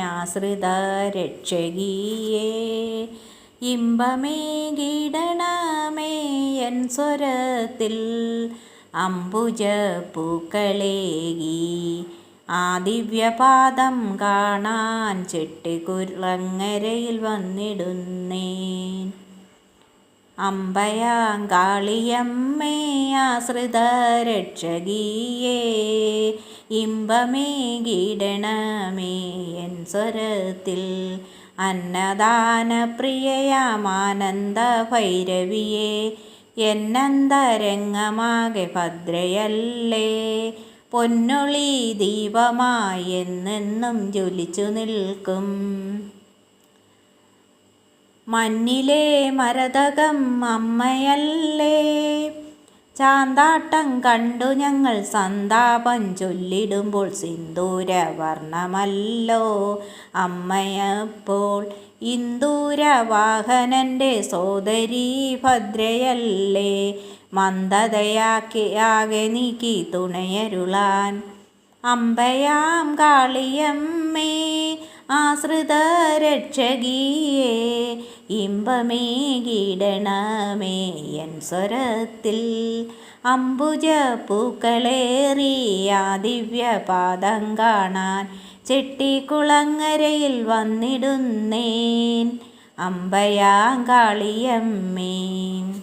ആശ്രിത രക്ഷകീയേ. ഇമ്പമേകിടണമേ എൻ സ്വരത്തിൽ അംബുജപ്പൂക്കളേകി. ആ ദിവ്യപാദം കാണാൻ ചെട്ടിക്കുളങ്ങരയിൽ വന്നിടുന്നേൻ. അമ്പയാങ്കാളിയമ്മേ ആശ്രിത രക്ഷകീയേ. ഇമ്പമേകിടണമേ എൻ സ്വരത്തിൽ അന്നദാനപ്രിയയാമാനന്ദ ഭൈരവിയെ. എന്നന്തരംഗമാകെ ഭദ്രയല്ലേ, പൊന്നൊളി ദീപമായി എന്നെന്നും ജ്വലിച്ചു നിൽക്കും. മഞ്ഞിലെ മരതകം അമ്മയല്ലേ, ചാന്താട്ടം കണ്ടു ഞങ്ങൾ സന്താപം ചൊല്ലിടുമ്പോൾ സിന്ദൂരവർണ്ണമല്ലോ അമ്മയപ്പോൾ. ഇന്ദൂരവാഹനൻ്റെ സോദരീ ഭദ്രയല്ലേ, മന്ദതയാകെ നീക്കി തുണയരുളാൻ. അമ്പയാം കാളിയമ്മേ ആശ്രിത രക്ഷകീയേ. ഇമ്പമേകിടണമേ എൻ സ്വരത്തിൽ അംബുജപ്പൂക്കളേറിയ ദിവ്യപാദം കാണാൻ ചെട്ടിക്കുളങ്ങരയിൽ വന്നിടുന്നേൻ. അമ്പയാങ്കാളിയമ്മേ.